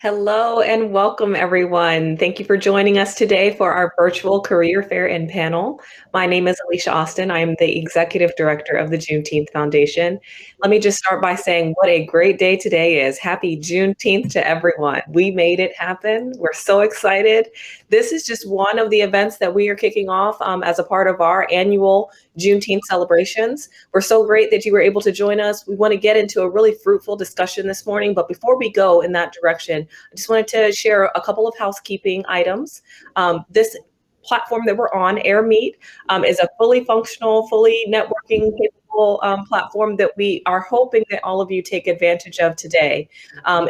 Hello and welcome, everyone. Thank you for joining us today for our virtual career fair and panel. My name is Alicia Austin. I am the Executive Director of the Juneteenth Foundation. Let me just start by saying what a great day today is. Happy Juneteenth to everyone. We made it happen. We're so excited. This is just one of the events that we are kicking off as a part of our annual Juneteenth celebrations. We're so great that you were able to join us. We want to get into a really fruitful discussion this morning, but before we go in that direction, I just wanted to share a couple of housekeeping items. This platform that we're on, AirMeet, is a fully functional, fully networking capable platform that we are hoping that all of you take advantage of today.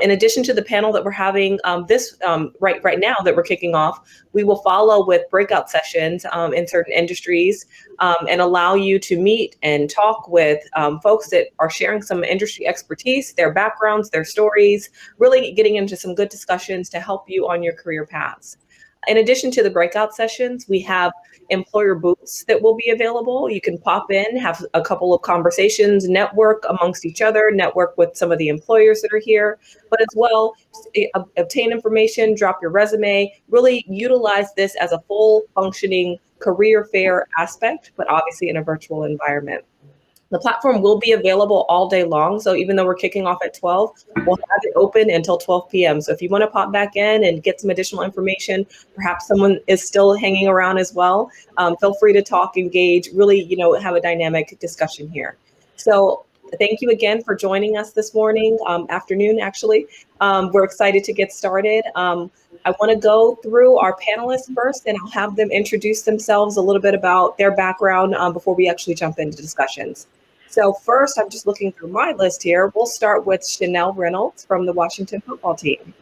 In addition to the panel that we're having right now that we're kicking off, we will follow with breakout sessions in certain industries and allow you to meet and talk with folks that are sharing some industry expertise, their backgrounds, their stories, really getting into some good discussions to help you on your career paths. In addition to the breakout sessions, we have employer booths that will be available. You can pop in, have a couple of conversations, network amongst each other, network with some of the employers that are here, but as well, obtain information, drop your resume, really utilize this as a full functioning career fair aspect, but obviously in a virtual environment. The platform will be available all day long. So even though we're kicking off at 12, we'll have it open until 12 p.m. So if you want to pop back in and get some additional information, perhaps someone is still hanging around as well, feel free to talk, engage, really, have a dynamic discussion here. So thank you again for joining us this morning, afternoon, actually. We're excited to get started. I want to go through our panelists first, and I'll have them introduce themselves a little bit about their background before we actually jump into discussions. So first, I'm just looking through my list here. We'll start with Chanel Reynolds from the Washington football team.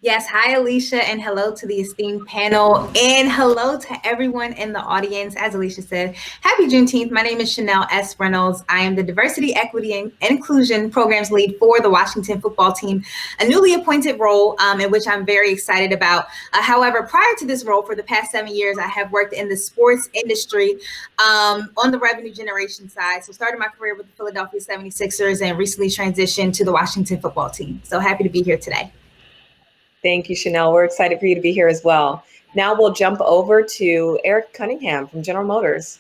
Yes, hi Alicia, and hello to the esteemed panel, and hello to everyone in the audience. As Alicia said, happy Juneteenth. My name is Chanel S. Reynolds. I am the Diversity, Equity, and Inclusion Programs Lead for the Washington football team, a newly appointed role in which I'm very excited about. However, prior to this role, for the past 7 years, I have worked in the sports industry on the revenue generation side. So started my career with the Philadelphia 76ers and recently transitioned to the Washington football team. So happy to be here today. Thank you, Chanel. We're excited for you to be here as well. Now we'll jump over to Eric Cunningham from General Motors.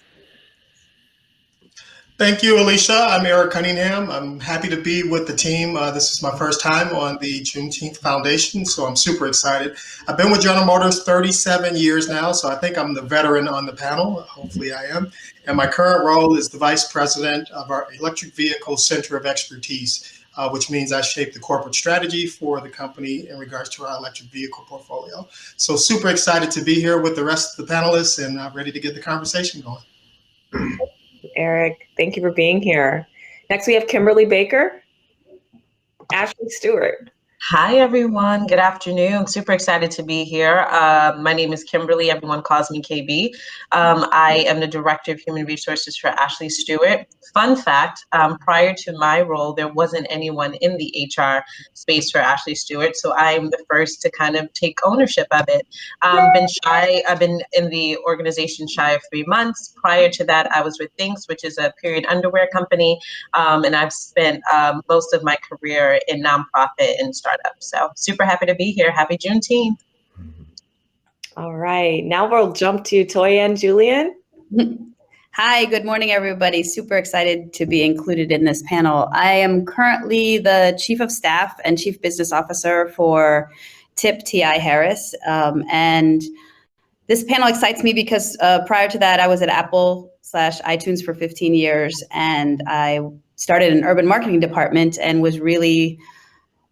Thank you, Alicia. I'm Eric Cunningham. I'm happy to be with the team. This is my first time on the Juneteenth Foundation, so I'm super excited. I've been with General Motors 37 years now, so I think I'm the veteran on the panel. Hopefully I am. And my current role is the Vice President of our Electric Vehicle Center of Expertise, which means I shape the corporate strategy for the company in regards to our electric vehicle portfolio. So super excited to be here with the rest of the panelists and ready to get the conversation going. Eric, thank you for being here. Next, we have Kimberly Baker, Ashley Stewart. Hi, everyone. Good afternoon. Super excited to be here. My name is Kimberly. Everyone calls me KB. I am the Director of Human Resources for Ashley Stewart. Fun fact, prior to my role, there wasn't anyone in the HR space for Ashley Stewart, so I'm the first to kind of take ownership of it. I've been in the organization shy of 3 months. Prior to that, I was with Thinks, which is a period underwear company, and I've spent most of my career in nonprofit and startups. So super happy to be here. Happy Juneteenth. All right, now we'll jump to Toya and Julian. Hi, good morning, everybody. Super excited to be included in this panel. I am currently the Chief of Staff and Chief Business Officer for TIP TI Harris. And this panel excites me because prior to that, I was at Apple/iTunes for 15 years, and I started an urban marketing department and was really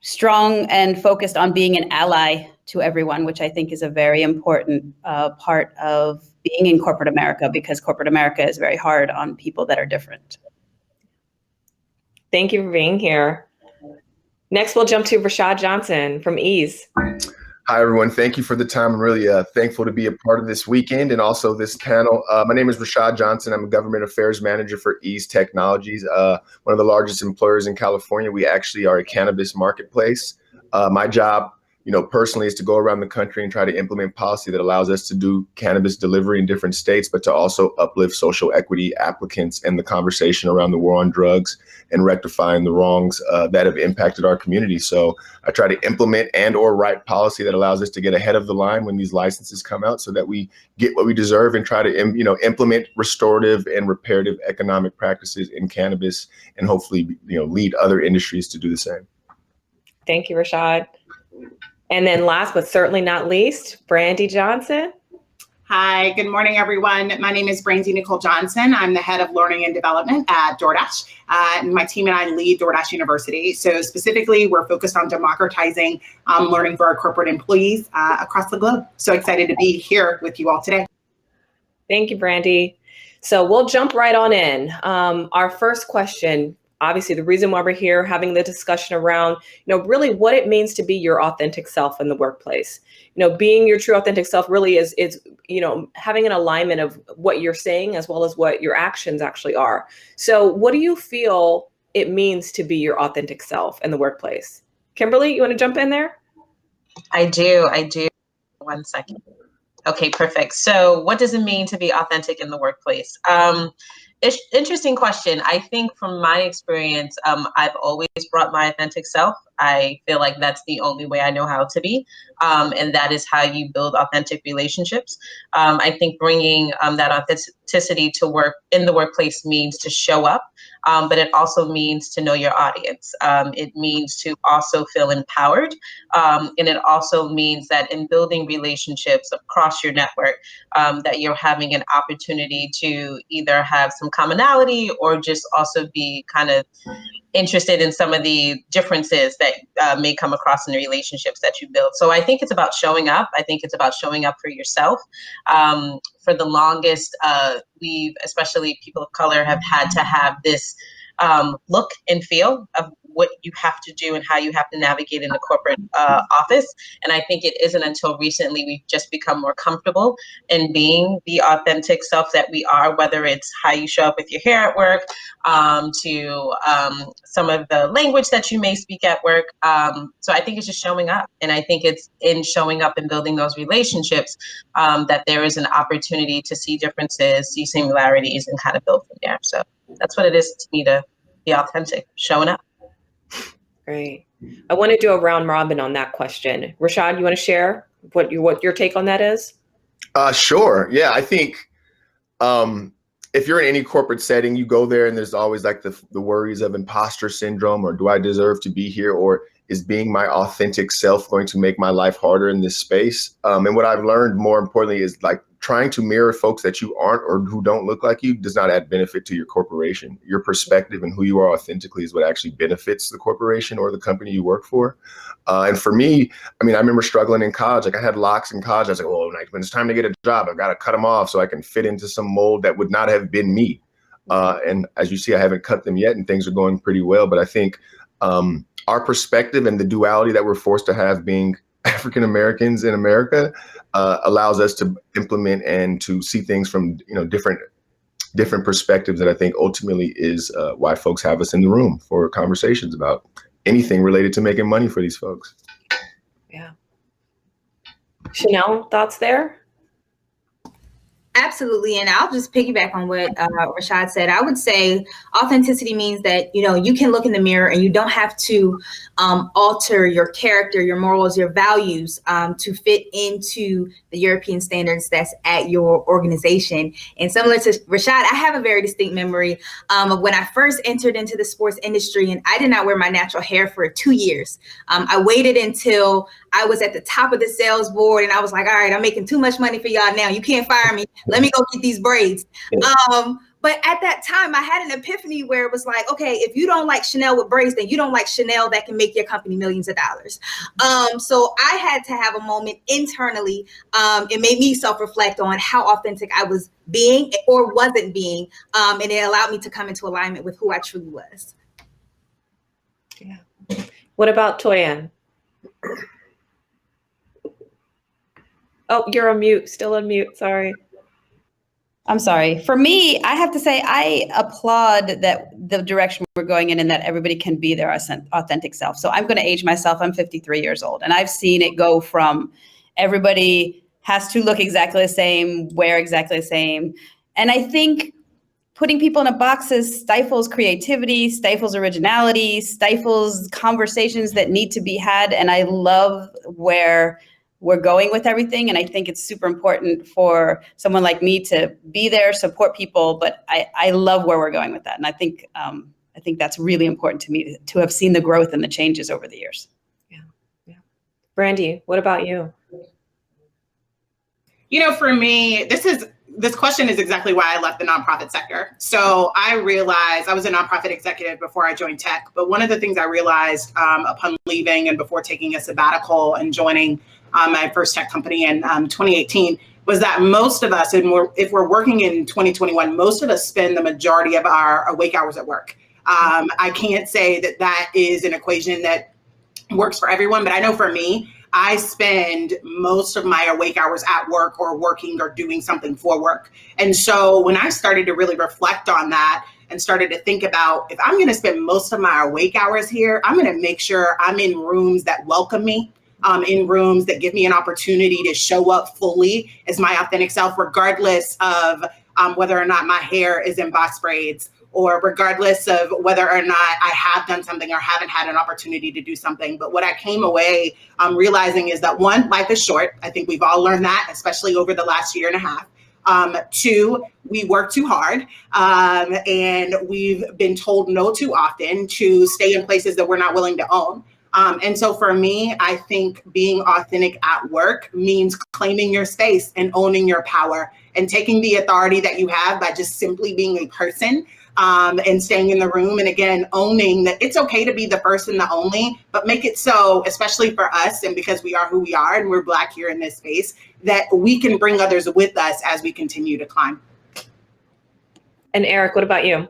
strong and focused on being an ally to everyone, which I think is a very important part of being in corporate America, because corporate America is very hard on people that are different. Thank you for being here. Next, we'll jump to Rashad Johnson from Eaze. Hi, everyone. Thank you for the time. I'm really thankful to be a part of this weekend and also this panel. My name is Rashad Johnson. I'm a government affairs manager for Eaze Technologies, one of the largest employers in California. We actually are a cannabis marketplace. My job, personally is to go around the country and try to implement policy that allows us to do cannabis delivery in different states, but to also uplift social equity applicants and the conversation around the war on drugs and rectifying the wrongs that have impacted our community. So I try to implement and or write policy that allows us to get ahead of the line when these licenses come out so that we get what we deserve and try to implement restorative and reparative economic practices in cannabis and hopefully lead other industries to do the same. Thank you, Rashad. And then last but certainly not least, Brandy Johnson. Hi, good morning, everyone. My name is Brandy Nicole Johnson. I'm the head of learning and development at DoorDash. And my team and I lead DoorDash University. So specifically, we're focused on democratizing learning for our corporate employees across the globe. So excited to be here with you all today. Thank you, Brandy. So we'll jump right on in. Our first question, obviously the reason why we're here having the discussion around, really what it means to be your authentic self in the workplace. Being your true authentic self really is having an alignment of what you're saying as well as what your actions actually are. So what do you feel it means to be your authentic self in the workplace? Kimberly, you want to jump in there? I do. 1 second. Okay, perfect. So what does it mean to be authentic in the workplace? Interesting question. I think from my experience, I've always brought my authentic self. I feel like that's the only way I know how to be. And that is how you build authentic relationships. I think bringing that authenticity to work in the workplace means to show up, but it also means to know your audience. It means to also feel empowered. And it also means that in building relationships across your network, that you're having an opportunity to either have some commonality or just also be kind of interested in some of the differences that may come across in the relationships that you build. So I think it's about showing up. I think it's about showing up for yourself. For the longest, we've, especially people of color, have had to have this look and feel of what you have to do and how you have to navigate in the corporate office. And I think it isn't until recently we've just become more comfortable in being the authentic self that we are, whether it's how you show up with your hair at work, to some of the language that you may speak at work. So I think it's just showing up. And I think it's in showing up and building those relationships that there is an opportunity to see differences, see similarities, and kind of build from there. So that's what it is to me to be authentic, showing up. Great. I want to do a round robin on that question. Rashad, you want to share what your take on that is? Sure. Yeah, I think if you're in any corporate setting, you go there and there's always like the worries of imposter syndrome, or do I deserve to be here, or is being my authentic self going to make my life harder in this space? And what I've learned more importantly is like trying to mirror folks that you aren't or who don't look like you does not add benefit to your corporation. Your perspective and who you are authentically is what actually benefits the corporation or the company you work for. And for me, I remember struggling in college. Like I had locks in college. I was like, well, when it's time to get a job, I've got to cut them off so I can fit into some mold that would not have been me. And as you see, I haven't cut them yet and things are going pretty well. But I think our perspective and the duality that we're forced to have being African Americans in America allows us to implement and to see things from different perspectives that I think ultimately is why folks have us in the room for conversations about anything related to making money for these folks. Yeah. Chanel, thoughts there? Absolutely. And I'll just piggyback on what Rashad said. I would say authenticity means that, you can look in the mirror and you don't have to alter your character, your morals, your values to fit into the European standards that's at your organization. And similar to Rashad, I have a very distinct memory of when I first entered into the sports industry, and I did not wear my natural hair for 2 years. I waited until I was at the top of the sales board and I was like, all right, I'm making too much money for y'all now. You can't fire me. Let me go get these braids. But at that time, I had an epiphany where it was like, okay, if you don't like Chanel with braids, then you don't like Chanel that can make your company millions of dollars. So I had to have a moment internally. It made me self-reflect on how authentic I was being or wasn't being. And it allowed me to come into alignment with who I truly was. Yeah. What about Toyann? Oh, you're on mute, still on mute, sorry. I'm sorry. For me, I have to say I applaud that the direction we're going in and that everybody can be their authentic self. So I'm going to age myself. I'm 53 years old, and I've seen it go from everybody has to look exactly the same, wear exactly the same. And I think putting people in a boxes stifles creativity, stifles originality, stifles conversations that need to be had. And I love where we're going with everything. And I think it's super important for someone like me to be there, support people. But I love where we're going with that. And I think that's really important to me to have seen the growth and the changes over the years. Yeah. Yeah. Brandy, what about you? You know, for me, this question is exactly why I left the nonprofit sector. So I realized I was a nonprofit executive before I joined tech. But one of the things I realized upon leaving and before taking a sabbatical and joining my first tech company in 2018 was that most of us, if we're working in 2021, most of us spend the majority of our awake hours at work. I can't say that is an equation that works for everyone, but I know for me, I spend most of my awake hours at work or working or doing something for work. And so when I started to really reflect on that and started to think about, if I'm going to spend most of my awake hours here, I'm going to make sure I'm in rooms that welcome me, in rooms that give me an opportunity to show up fully as my authentic self, regardless of whether or not my hair is in box braids, or regardless of whether or not I have done something or haven't had an opportunity to do something. But what I came away realizing is that, one, life is short. I think we've all learned that, especially over the last year and a half. Two, we work too hard, and we've been told no too often to stay in places that we're not willing to own. And so for me, I think being authentic at work means claiming your space and owning your power and taking the authority that you have by just simply being a person. And staying in the room, and again, owning that it's okay to be the first and the only, but make it so, especially for us, and because we are who we are and we're Black here in this space, that we can bring others with us as we continue to climb. And Eric, what about you?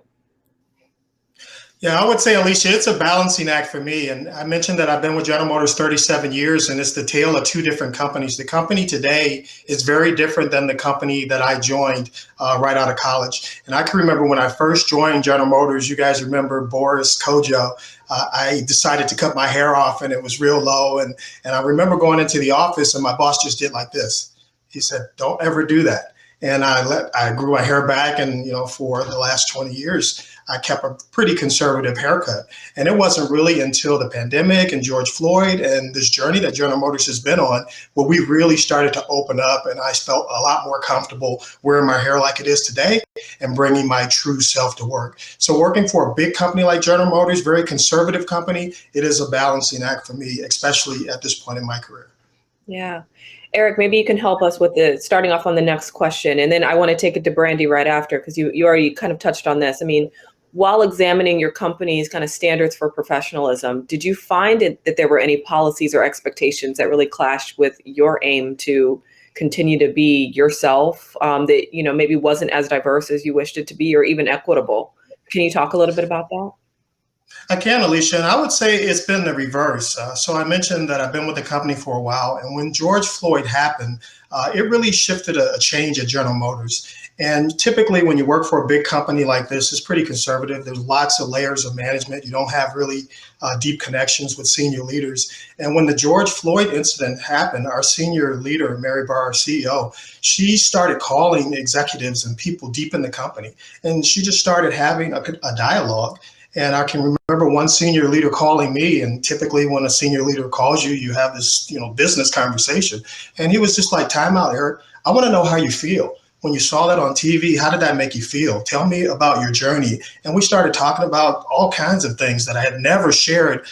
Yeah, I would say, Alicia, it's a balancing act for me. And I mentioned that I've been with General Motors 37 years, and it's the tale of two different companies. The company today is very different than the company that I joined right out of college. And I can remember when I first joined General Motors, you guys remember Boris Kojo. I decided to cut my hair off, and it was real low. And I remember going into the office, and my boss just did like this. He said, "Don't ever do that." And I grew my hair back, and for the last 20 years, I kept a pretty conservative haircut. And it wasn't really until the pandemic and George Floyd and this journey that General Motors has been on where we really started to open up, and I felt a lot more comfortable wearing my hair like it is today and bringing my true self to work. So working for a big company like General Motors, very conservative company, it is a balancing act for me, especially at this point in my career. Yeah. Eric, maybe you can help us with starting off on the next question. And then I want to take it to Brandy right after, because you already kind of touched on this. I mean, while examining your company's kind of standards for professionalism, did you find that there were any policies or expectations that really clashed with your aim to continue to be yourself, that maybe wasn't as diverse as you wished it to be, or even equitable? Can you talk a little bit about that? I can, Alicia, and I would say it's been the reverse. So I mentioned that I've been with the company for a while, and when George Floyd happened, it really shifted a change at General Motors. And typically when you work for a big company like this, it's pretty conservative. There's lots of layers of management. You don't have really deep connections with senior leaders. And when the George Floyd incident happened, our senior leader, Mary Barr, our CEO, she started calling executives and people deep in the company. And she just started having a dialogue. And I can remember one senior leader calling me, and typically when a senior leader calls you, you have this, business conversation. And he was just like, "Time out, Eric. I want to know how you feel. When you saw that on TV, how did that make you feel? Tell me about your journey." And we started talking about all kinds of things that I had never shared,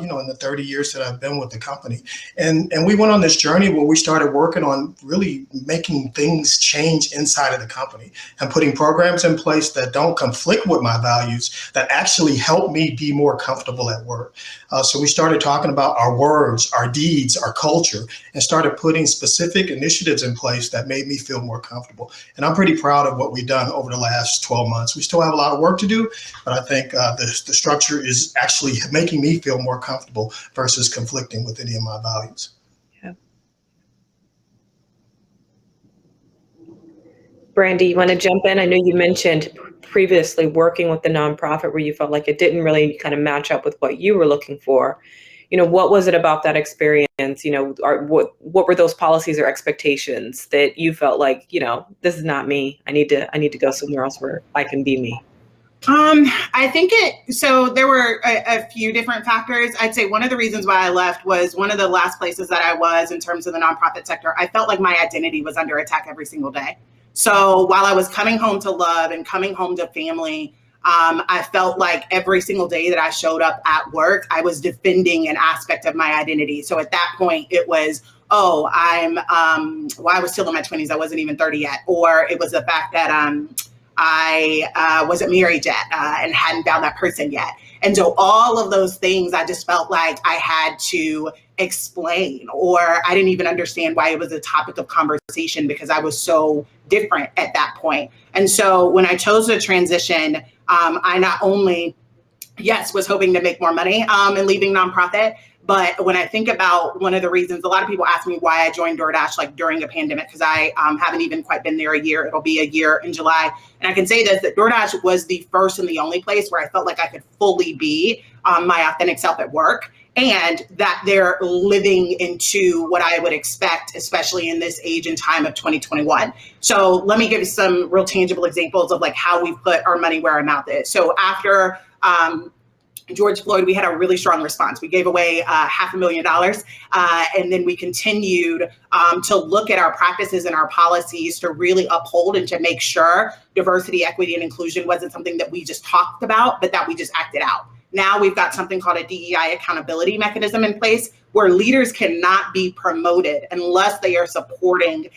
in the 30 years that I've been with the company. And we went on this journey where we started working on really making things change inside of the company and putting programs in place that don't conflict with my values, that actually help me be more comfortable at work. So we started talking about our words, our deeds, our culture, and started putting specific initiatives in place that made me feel more comfortable. And I'm pretty proud of what we've done over the last 12 months. We still have a lot of work to do, but I think the structure is actually making me feel more comfortable versus conflicting with any of my values. Yeah. Brandy, you want to jump in? I know you mentioned previously working with the nonprofit where you felt like it didn't really kind of match up with what you were looking for. What was it about that experience? What were those policies or expectations that you felt like, this is not me. I need to go somewhere else where I can be me. I think so there were a few different factors. I'd say one of the reasons why I left was one of the last places that I was in terms of the nonprofit sector. I felt like my identity was under attack every single day. So while I was coming home to love and coming home to family, I felt like every single day that I showed up at work, I was defending an aspect of my identity. So at that point, it was, well, I was still in my 20s. I wasn't even 30 yet. Or it was the fact that I wasn't married yet and hadn't found that person yet. And so all of those things, I just felt like I had to explain, or I didn't even understand why it was a topic of conversation because I was so different at that point. And so when I chose to transition, I not only, yes, was hoping to make more money and leaving nonprofit, but when I think about one of the reasons, a lot of people ask me why I joined DoorDash like during a pandemic, because I haven't even quite been there a year. It'll be a year in July. And I can say this, that DoorDash was the first and the only place where I felt like I could fully be my authentic self at work, and that they're living into what I would expect, especially in this age and time of 2021. So let me give you some real tangible examples of like how we've put our money where our mouth is. So after George Floyd, we had a really strong response. We gave away $500,000, and then we continued to look at our practices and our policies to really uphold and to make sure diversity, equity, and inclusion wasn't something that we just talked about, but that we just acted out. Now we've got something called a DEI accountability mechanism in place where leaders cannot be promoted unless they are supporting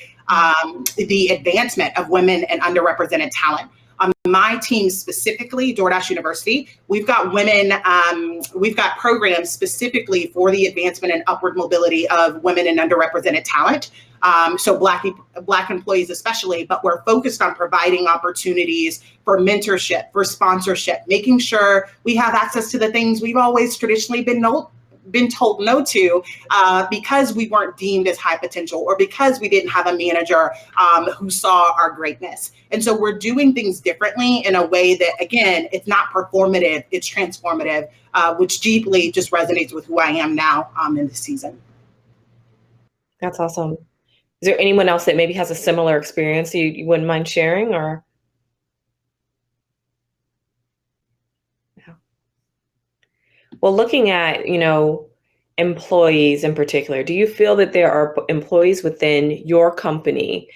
the advancement of women and underrepresented talent. On my team specifically, DoorDash University, we've got women, we've got programs specifically for the advancement and upward mobility of women and underrepresented talent. So Black employees especially, but we're focused on providing opportunities for mentorship, for sponsorship, making sure we have access to the things we've always traditionally been told no to because we weren't deemed as high potential or because we didn't have a manager who saw our greatness. And so we're doing things differently in a way that, again, it's not performative, it's transformative, which deeply just resonates with who I am now in this season. That's awesome. Is there anyone else that maybe has a similar experience you wouldn't mind sharing, or? Yeah. Well, looking at, employees in particular, do you feel that there are employees within your company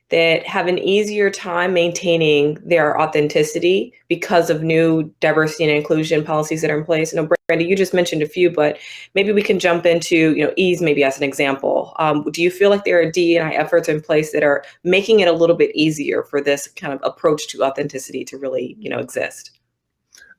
that have an easier time maintaining their authenticity because of new diversity and inclusion policies that are in place? Brandy, you just mentioned a few, but maybe we can jump into, Eaze maybe as an example. Do you feel like there are DEI efforts in place that are making it a little bit easier for this kind of approach to authenticity to really, exist?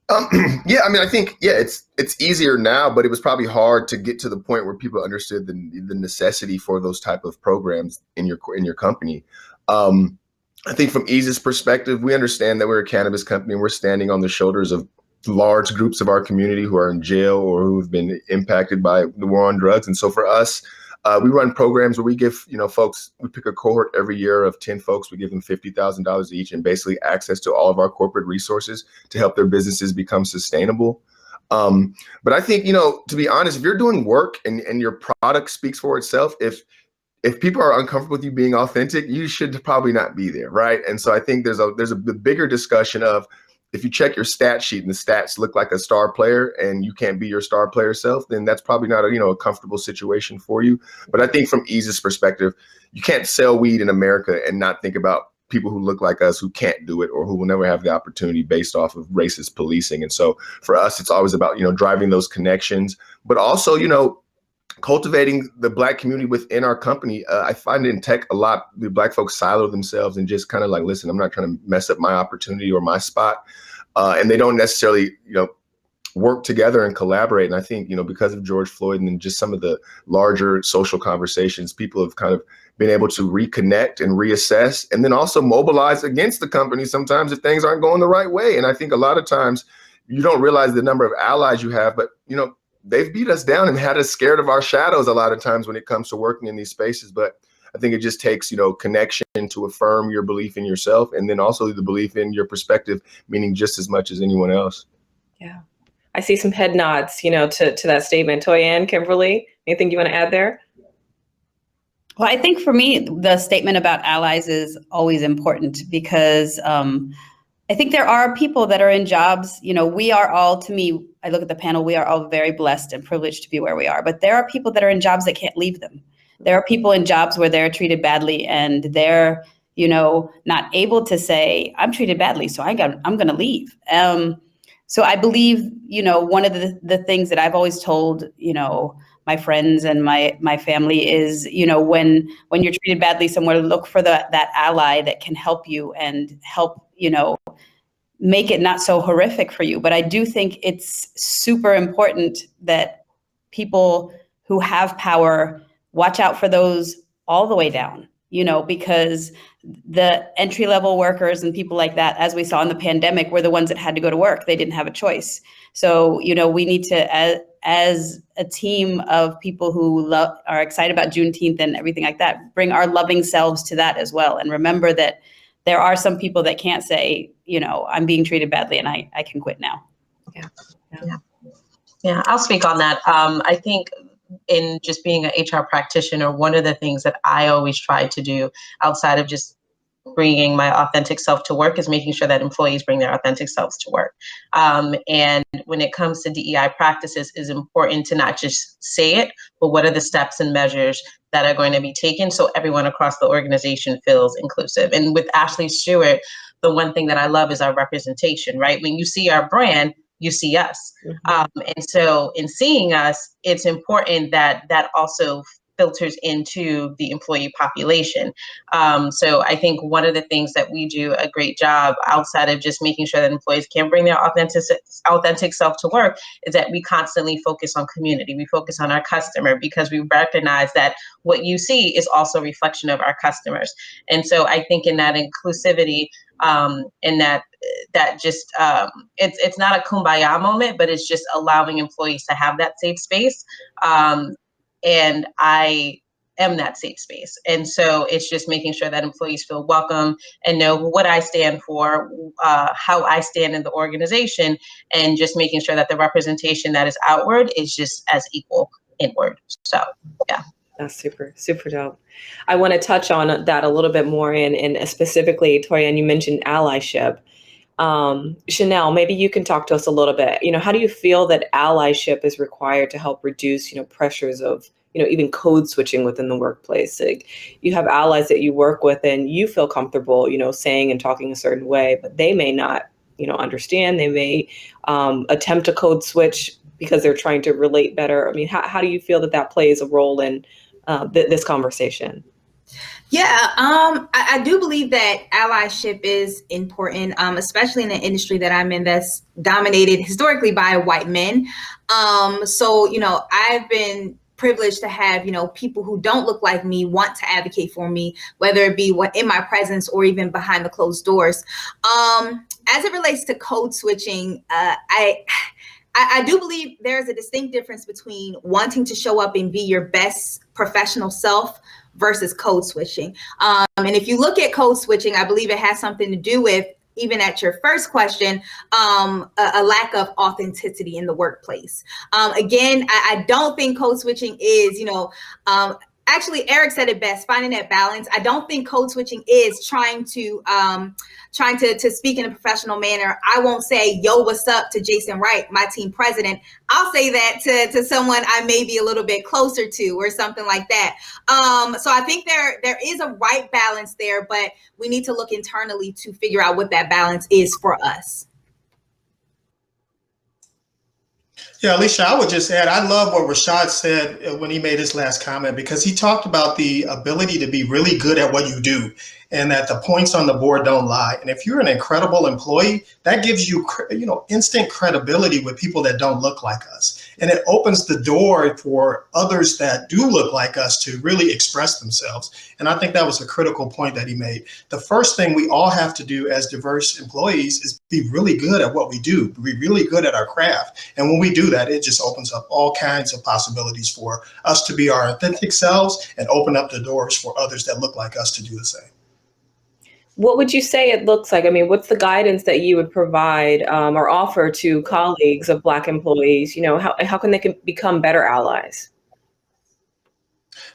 Yeah, I mean, I think, it's easier now, but it was probably hard to get to the point where people understood the necessity for those type of programs in your company. I think from Eaze's perspective, we understand that we're a cannabis company and we're standing on the shoulders of large groups of our community who are in jail or who have been impacted by the war on drugs. And so for us, we run programs where we give, folks, we pick a cohort every year of 10 folks, we give them $50,000 each and basically access to all of our corporate resources to help their businesses become sustainable. But I think, to be honest, if you're doing work and your product speaks for itself, if people are uncomfortable with you being authentic, you should probably not be there, right? And so I think there's a bigger discussion of, if you check your stat sheet and the stats look like a star player and you can't be your star player self, then that's probably not a comfortable situation for you. But I think from Eaze's perspective, you can't sell weed in America and not think about people who look like us who can't do it or who will never have the opportunity based off of racist policing. And so for us, it's always about, driving those connections, but also, cultivating the Black community within our company. I find in tech a lot, the Black folks silo themselves and just kind of like, listen, I'm not trying to mess up my opportunity or my spot. And they don't necessarily, work together and collaborate. And I think, because of George Floyd and just some of the larger social conversations, people have kind of been able to reconnect and reassess and then also mobilize against the company sometimes if things aren't going the right way. And I think a lot of times you don't realize the number of allies you have, but, they've beat us down and had us scared of our shadows a lot of times when it comes to working in these spaces. But I think it just takes, connection to affirm your belief in yourself, and then also the belief in your perspective, meaning just as much as anyone else. Yeah. I see some head nods, to that statement. Toyanne, Kimberly, anything you want to add there? Well, I think for me, the statement about allies is always important because I think there are people that are in jobs, we are all, to me, I look at the panel, we are all very blessed and privileged to be where we are, but there are people that are in jobs that can't leave them. There are people in jobs where they're treated badly and they're, not able to say, I'm treated badly, so I'm going to leave. So I believe, one of the things that I've always told, my friends and my family is, when you're treated badly somewhere, look for that ally that can help you and help, make it not so horrific for you. But I do think it's super important that people who have power watch out for those all the way down, because the entry-level workers and people like that, as we saw in the pandemic, were the ones that had to go to work. They didn't have a choice. So, we need to, as a team of people who are excited about Juneteenth and everything like that, bring our loving selves to that as well. And remember that there are some people that can't say, I'm being treated badly and I can quit now. Yeah, I'll speak on that. I think in just being an HR practitioner, one of the things that I always try to do outside of just bringing my authentic self to work is making sure that employees bring their authentic selves to work. And when it comes to DEI practices, it's important to not just say it, but what are the steps and measures that are going to be taken so everyone across the organization feels inclusive. And with Ashley Stewart, the one thing that I love is our representation, right? When you see our brand, you see us. And so in seeing us, it's important that that also filters into the employee population. So I think one of the things that we do a great job outside of just making sure that employees can bring their authentic self to work is that we constantly focus on community. We focus on our customer because we recognize that what you see is also a reflection of our customers. And so I think in that inclusivity, and that just it's not a kumbaya moment, but it's just allowing employees to have that safe space. And I am that safe space. And so it's just making sure that employees feel welcome and know what I stand for, how I stand in the organization, and just making sure that the representation that is outward is just as equal inward. So, yeah. That's super, super dope. I want to touch on that a little bit more and specifically, Toya, you mentioned allyship. Chanel, maybe you can talk to us a little bit. How do you feel that allyship is required to help reduce, pressures of, even code switching within the workplace? Like, you have allies that you work with and you feel comfortable, saying and talking a certain way, but they may not, understand. They may attempt to code switch because they're trying to relate better. I mean, how do you feel that plays a role in this conversation? Yeah, I do believe that allyship is important, especially in the industry that I'm in that's dominated historically by white men. So, I've been privileged to have, people who don't look like me want to advocate for me, whether it be in my presence or even behind the closed doors. As it relates to code switching, I do believe there's a distinct difference between wanting to show up and be your best professional self versus code switching. And if you look at code switching, I believe it has something to do with, even at your first question, a lack of authenticity in the workplace. Again, I don't think code switching is, actually, Eric said it best, finding that balance. I don't think code switching is trying to speak in a professional manner. I won't say, yo, what's up to Jason Wright, my team president. I'll say that to someone I may be a little bit closer to or something like that. So I think there is a right balance there, but we need to look internally to figure out what that balance is for us. Yeah, Alicia, I would just add, I love what Rashad said when he made his last comment, because he talked about the ability to be really good at what you do and that the points on the board don't lie. And if you're an incredible employee, that gives you, instant credibility with people that don't look like us. And it opens the door for others that do look like us to really express themselves. And I think that was a critical point that he made. The first thing we all have to do as diverse employees is be really good at what we do, be really good at our craft. And when we do that, it just opens up all kinds of possibilities for us to be our authentic selves and open up the doors for others that look like us to do the same. What would you say it looks like? I mean, what's the guidance that you would provide or offer to colleagues of Black employees? You know, how can they become better allies?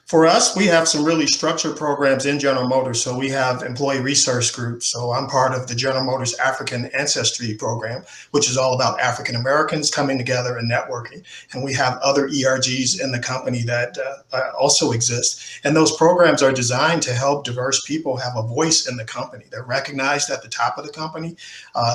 For us, we have some really structured programs in General Motors. So we have employee resource groups. So I'm part of the General Motors African Ancestry Program, which is all about African Americans coming together and networking. And we have other ERGs in the company that also exist. And those programs are designed to help diverse people have a voice in the company. They're recognized at the top of the company.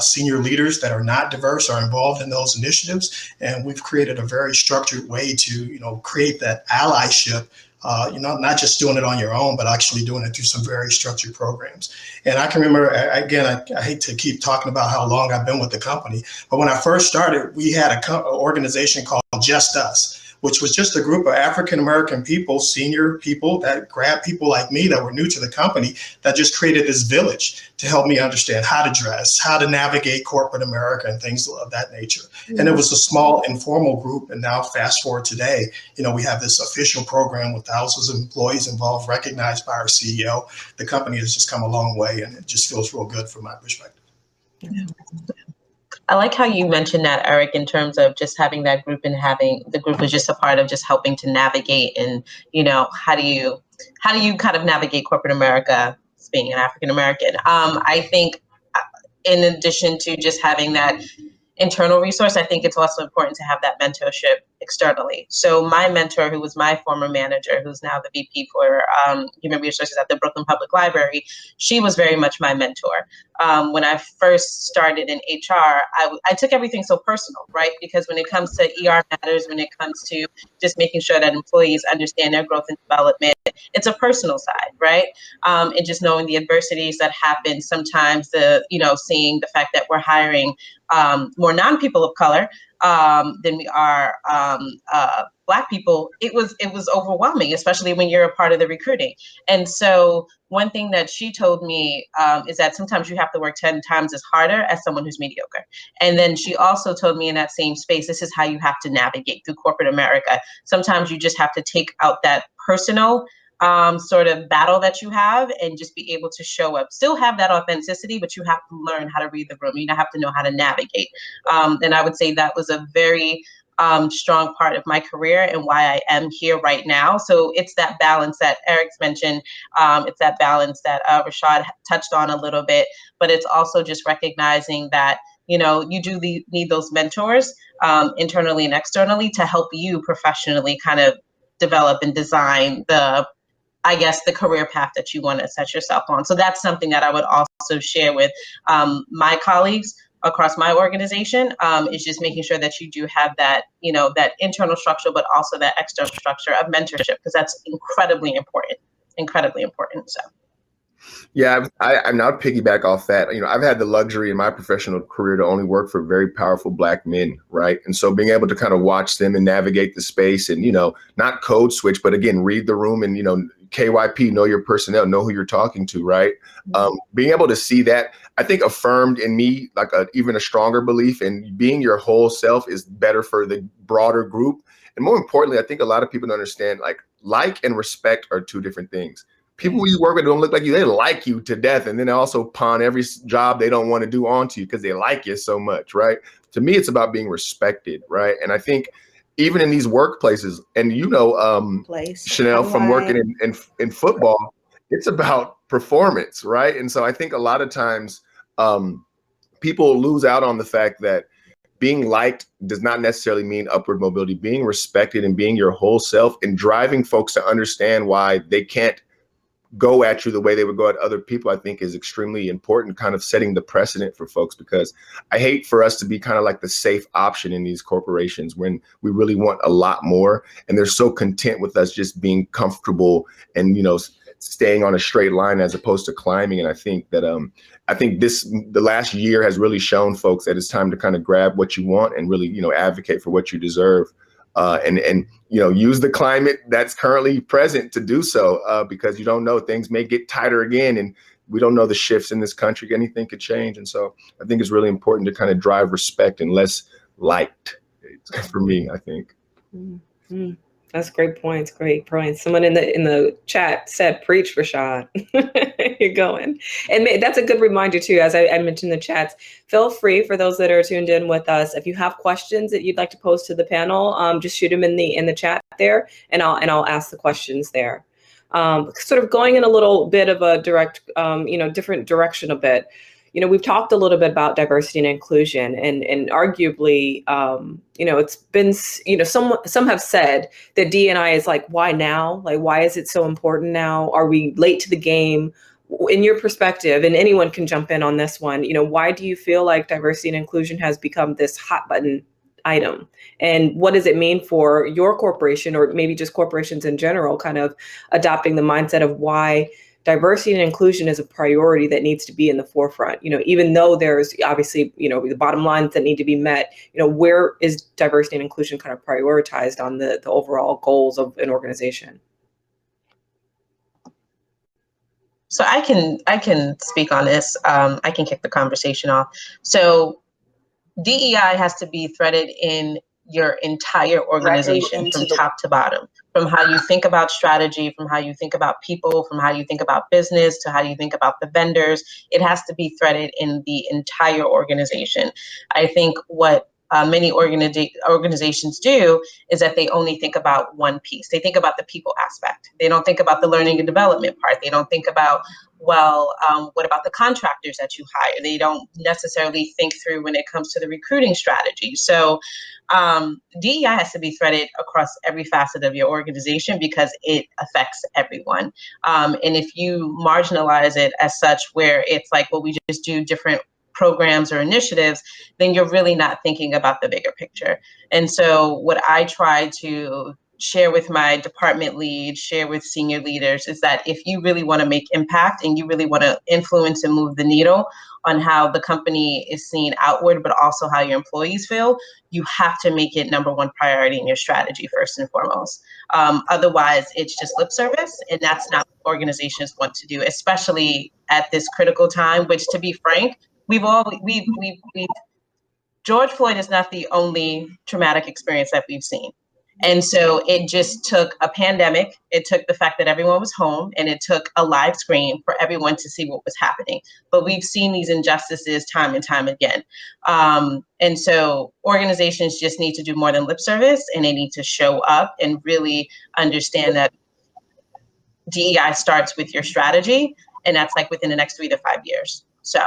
Senior leaders that are not diverse are involved in those initiatives. And we've created a very structured way to, create that allyship. Not just doing it on your own, but actually doing it through some very structured programs. And I can remember, again, I hate to keep talking about how long I've been with the company, but when I first started, we had an organization called Just Us, which was just a group of African-American people, senior people that grabbed people like me that were new to the company that just created this village to help me understand how to dress, how to navigate corporate America and things of that nature. And it was a small informal group. And now fast forward today, we have this official program with thousands of employees involved, recognized by our CEO. The company has just come a long way and it just feels real good from my perspective. Yeah. I like how you mentioned that, Eric, in terms of just having that group and having the group was just a part of just helping to navigate and, how do you kind of navigate corporate America being an African American? I think in addition to just having that internal resource, I think it's also important to have that mentorship externally. So my mentor, who was my former manager, who's now the VP for Human Resources at the Brooklyn Public Library, she was very much my mentor. When I first started in HR, I took everything so personal, right? Because when it comes to ER matters, when it comes to just making sure that employees understand their growth and development, it's a personal side, right? And just knowing the adversities that happen, sometimes seeing the fact that we're hiring more non-people of color than we are Black people, it was overwhelming, especially when you're a part of the recruiting. And so one thing that she told me is that sometimes you have to work 10 times as harder as someone who's mediocre. And then she also told me in that same space, this is how you have to navigate through corporate America. Sometimes you just have to take out that personal sort of battle that you have and just be able to show up, still have that authenticity, but you have to learn how to read the room. You have to know how to navigate. And I would say that was a very strong part of my career and why I am here right now. So it's that balance that Eric's mentioned. It's that balance that Rashad touched on a little bit, but it's also just recognizing that, you do need those mentors internally and externally to help you professionally kind of develop and design the career path that you want to set yourself on. So that's something that I would also share with my colleagues across my organization, is just making sure that you do have that, that internal structure, but also that external structure of mentorship, because that's incredibly important. So. Yeah, I'm now piggyback off that. I've had the luxury in my professional career to only work for very powerful Black men, right? And so being able to kind of watch them and navigate the space and, not code switch, but again, read the room and, KYP, know your personnel, know who you're talking to, right? Being able to see that, I think affirmed in me like even a stronger belief in being your whole self is better for the broader group. And more importantly, I think a lot of people don't understand like and respect are two different things. People you work with don't look like you. They like you to death. And then they also pawn every job they don't want to do onto you because they like you so much, right? To me, it's about being respected, right? And I think even in these workplaces, and Chanel, from working in football, it's about performance, right? And so I think a lot of times people lose out on the fact that being liked does not necessarily mean upward mobility. Being respected and being your whole self and driving folks to understand why they can't go at you the way they would go at other people, I think is extremely important, kind of setting the precedent for folks, because I hate for us to be kind of like the safe option in these corporations when we really want a lot more. And they're so content with us just being comfortable and, staying on a straight line as opposed to climbing. And I think that the last year has really shown folks that it's time to kind of grab what you want and really, advocate for what you deserve. and use the climate that's currently present to do so, because you don't know, things may get tighter again, and we don't know the shifts in this country. Anything could change. And so I think it's really important to kind of drive respect and less light for me, I think. Mm-hmm. That's great points. Great points. Someone in the chat said, "Preach, Rashad." You're going, and that's a good reminder too. As I mentioned in the chats, feel free, for those that are tuned in with us, if you have questions that you'd like to pose to the panel, just shoot them in the chat there, and I'll ask the questions there. Sort of going in a little bit of a different direction a bit. We've talked a little bit about diversity and inclusion, and arguably, it's been, some have said that D&I is like, why now? Like, why is it so important now? Are we late to the game? In your perspective, and anyone can jump in on this one, why do you feel like diversity and inclusion has become this hot button item? And what does it mean for your corporation, or maybe just corporations in general, kind of adopting the mindset of why diversity and inclusion is a priority that needs to be in the forefront? Even though there's obviously, the bottom lines that need to be met, where is diversity and inclusion kind of prioritized on the overall goals of an organization? So I can speak on this. I can kick the conversation off. So DEI has to be threaded in your entire organization from top to bottom, from how you think about strategy, from how you think about people, from how you think about business, to how you think about the vendors. It has to be threaded in the entire organization. I think what many organizations do is that they only think about one piece. They think about the people aspect. They don't think about the learning and development part. They don't think about, what about the contractors that you hire? They don't necessarily think through when it comes to the recruiting strategy. So DEI has to be threaded across every facet of your organization because it affects everyone. And if you marginalize it as such, where it's like, well, we just do different programs or initiatives, then you're really not thinking about the bigger picture. And so what I try to share with my department lead, share with senior leaders, is that if you really want to make impact and you really want to influence and move the needle on how the company is seen outward, but also how your employees feel, you have to make it number one priority in your strategy first and foremost. Otherwise, it's just lip service, and that's not what organizations want to do, especially at this critical time, which, to be frank, George Floyd is not the only traumatic experience that we've seen. And so it just took a pandemic. It took the fact that everyone was home, and it took a live screen for everyone to see what was happening. But we've seen these injustices time and time again. And so organizations just need to do more than lip service, and they need to show up and really understand that DEI starts with your strategy, and that's like within the next 3 to 5 years. So.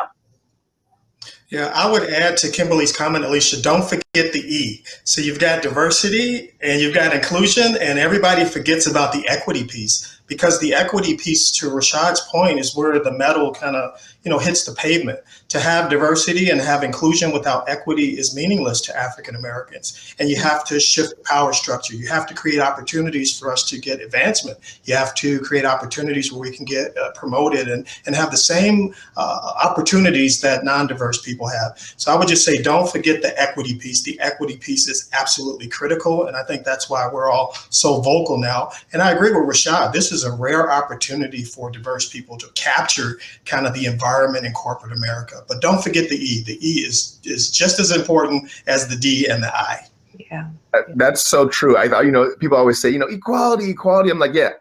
Yeah, I would add to Kimberly's comment, Alicia, don't forget the E. So you've got diversity and you've got inclusion, and everybody forgets about the equity piece, because the equity piece, to Rashad's point, is where the metal kind of, hits the pavement. To have diversity and have inclusion without equity is meaningless to African Americans. And you have to shift the power structure. You have to create opportunities for us to get advancement. You have to create opportunities where we can get promoted and have the same opportunities that non-diverse people have. So I would just say, don't forget the equity piece. The equity piece is absolutely critical. And I think that's why we're all so vocal now. And I agree with Rashad. This is a rare opportunity for diverse people to capture kind of the environment in corporate America. But don't forget the E. The E is just as important as the D and the I. Yeah. That's so true. I thought, people always say, equality, equality. I'm like, yeah,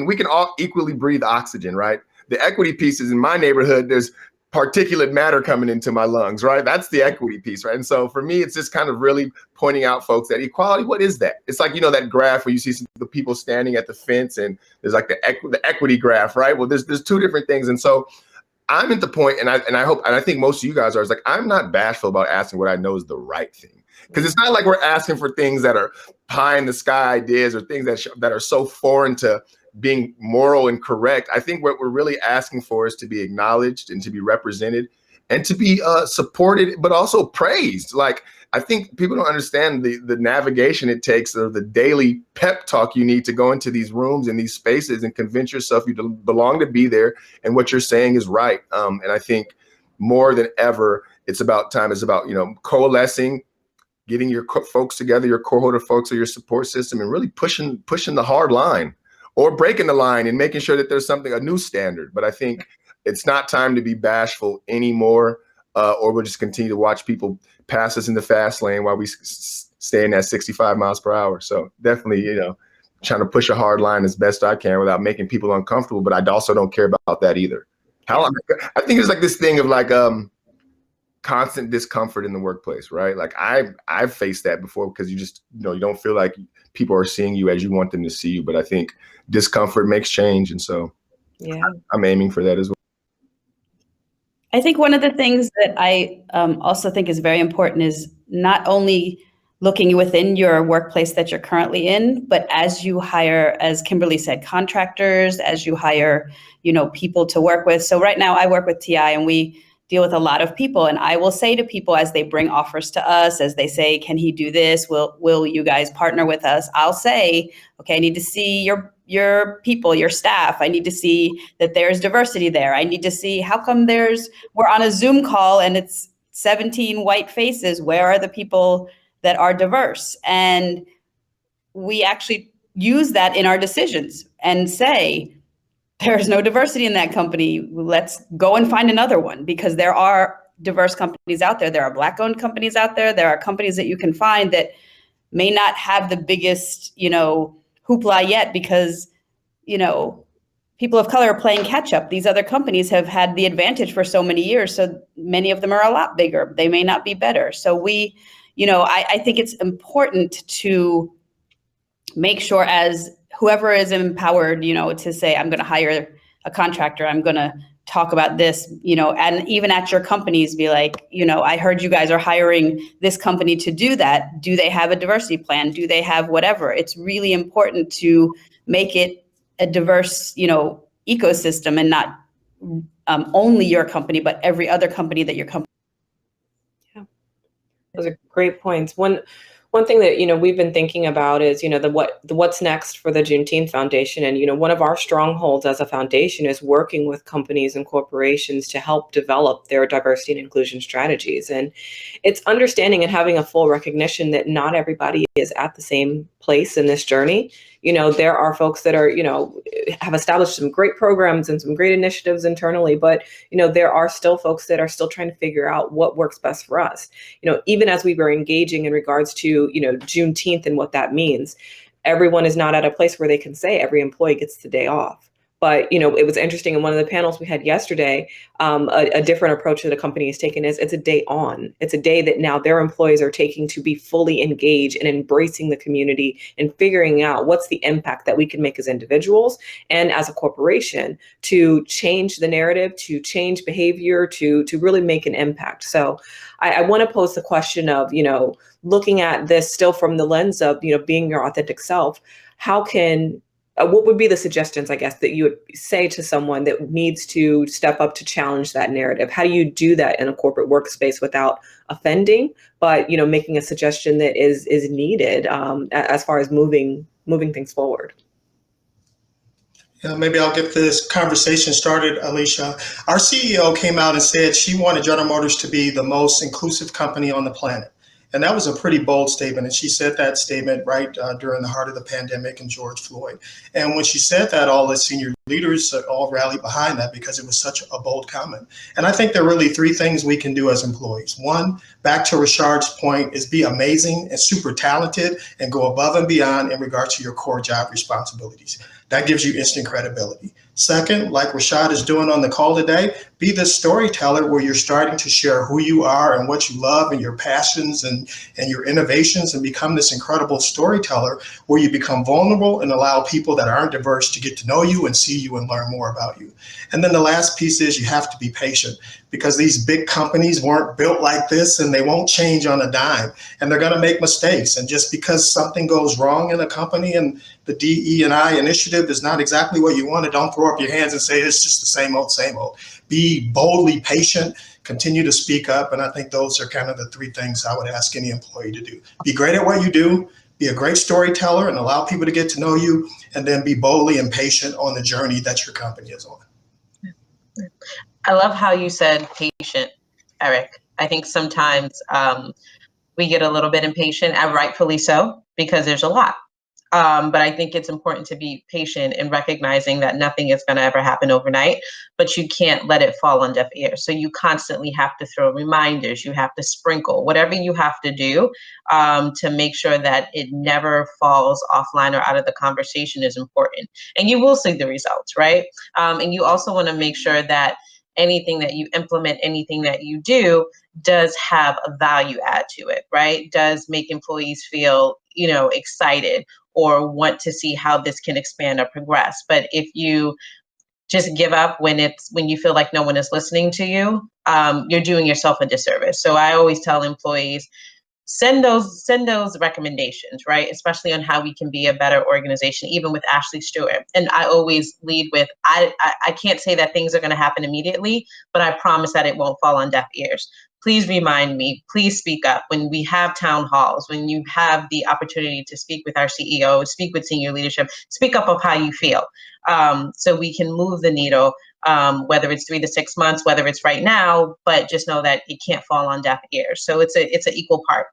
we can all equally breathe oxygen, right? The equity piece is, in my neighborhood, there's particulate matter coming into my lungs, right? That's the equity piece, right? And so for me, it's just kind of really pointing out, folks, that equality, what is that? It's like, that graph where you see the people standing at the fence, and there's like the equity graph, right? Well, there's two different things. And so I'm at the point, and I hope, and I think most of you guys are, is like, I'm not bashful about asking what I know is the right thing. Because it's not like we're asking for things that are pie in the sky ideas, or things that are so foreign to being moral and correct. I think what we're really asking for is to be acknowledged and to be represented and to be supported, but also praised. Like, I think people don't understand the navigation it takes, or the daily pep talk you need to go into these rooms and these spaces and convince yourself you belong to be there and what you're saying is right. And I think more than ever, it's about time. It's about, coalescing, getting your folks together, your cohort of folks or your support system, and really pushing the hard line or breaking the line and making sure that there's a new standard. But I think it's not time to be bashful anymore, or we'll just continue to watch people pass us in the fast lane while we stay in that 65 miles per hour. So definitely, trying to push a hard line as best I can without making people uncomfortable. But I also don't care about that either. I think it's like this thing of like constant discomfort in the workplace, right? Like I've faced that before because you just, you don't feel like people are seeing you as you want them to see you. But I think discomfort makes change. And so I'm aiming for that as well. I think one of the things that I also think is very important is not only looking within your workplace that you're currently in, but as you hire, as Kimberly said, contractors, as you hire, people to work with. So right now I work with TI and we deal with a lot of people. And I will say to people as they bring offers to us, as they say, can he do this? Will you guys partner with us? I'll say, okay, I need to see your people, your staff. I need to see that there's diversity there. I need to see how come we're on a Zoom call and it's 17 white faces. Where are the people that are diverse? And we actually use that in our decisions and say, there's no diversity in that company. Let's go and find another one, because there are diverse companies out there. There are Black-owned companies out there. There are companies that you can find that may not have the biggest, hoopla yet because, people of color are playing catch up. These other companies have had the advantage for so many years. So many of them are a lot bigger. They may not be better. So I think it's important to make sure, as whoever is empowered, to say, I'm going to hire a contractor, I'm going to talk about this, and even at your companies, be like, I heard you guys are hiring this company to do that. Do they have a diversity plan? Do they have whatever? It's really important to make it a diverse, ecosystem, and not only your company, but every other company that your company. Yeah, those are great points. One thing that we've been thinking about is the what's next for the Juneteenth Foundation, and one of our strongholds as a foundation is working with companies and corporations to help develop their diversity and inclusion strategies. And it's understanding and having a full recognition that not everybody is at the same place in this journey. There are folks that are have established some great programs and some great initiatives internally, but there are still folks that are still trying to figure out what works best for us. Even as we were engaging in regards to Juneteenth and what that means, everyone is not at a place where they can say every employee gets the day off. But it was interesting in one of the panels we had yesterday. A different approach that a company has taken is it's a day on. It's a day that now their employees are taking to be fully engaged and embracing the community and figuring out what's the impact that we can make as individuals and as a corporation to change the narrative, to change behavior, to really make an impact. So I want to pose the question of looking at this still from the lens of being your authentic self. How can what would be the suggestions, I guess, that you would say to someone that needs to step up to challenge that narrative? How do you do that in a corporate workspace without offending, but making a suggestion that is needed as far as moving things forward? Yeah, maybe I'll get this conversation started, Alicia. Our CEO came out and said she wanted General Motors to be the most inclusive company on the planet. And that was a pretty bold statement. And she said that statement right during the heart of the pandemic and George Floyd. And when she said that, all the senior leaders all rallied behind that because it was such a bold comment. And I think there are really three things we can do as employees. One, back to Rashard's point, is be amazing and super talented and go above and beyond in regard to your core job responsibilities. That gives you instant credibility. Second, like Rashad is doing on the call today, be the storyteller where you're starting to share who you are and what you love and your passions and your innovations, and become this incredible storyteller where you become vulnerable and allow people that aren't diverse to get to know you and see you and learn more about you. And then the last piece is you have to be patient, because these big companies weren't built like this and they won't change on a dime, and they're going to make mistakes. And just because something goes wrong in a company and the DE&I initiative is not exactly what you wanted, don't throw up your hands and say it's just the same old, same old. Be boldly patient, continue to speak up. And I think those are kind of the three things I would ask any employee to do. Be great at what you do, be a great storyteller and allow people to get to know you, and then be boldly and patient on the journey that your company is on. I love how you said patient, Eric. I think sometimes we get a little bit impatient, and rightfully so, because there's a lot. But I think it's important to be patient in recognizing that nothing is going to ever happen overnight, but you can't let it fall on deaf ears. So you constantly have to throw reminders, you have to sprinkle, whatever you have to do to make sure that it never falls offline or out of the conversation is important. And you will see the results, right? And you also want to make sure that anything that you implement, anything that you do does have a value add to it, right? Does make employees feel, excited or want to see how this can expand or progress. But if you just give up when you feel like no one is listening to you, you're doing yourself a disservice. So I always tell employees, send those recommendations, right? Especially on how we can be a better organization, even with Ashley Stewart. And I always lead with, I can't say that things are going to happen immediately, but I promise that it won't fall on deaf ears. Please remind me, please speak up when we have town halls, when you have the opportunity to speak with our CEO, speak with senior leadership, speak up of how you feel, so we can move the needle, whether it's 3 to 6 months, whether it's right now, but just know that it can't fall on deaf ears. So it's an equal part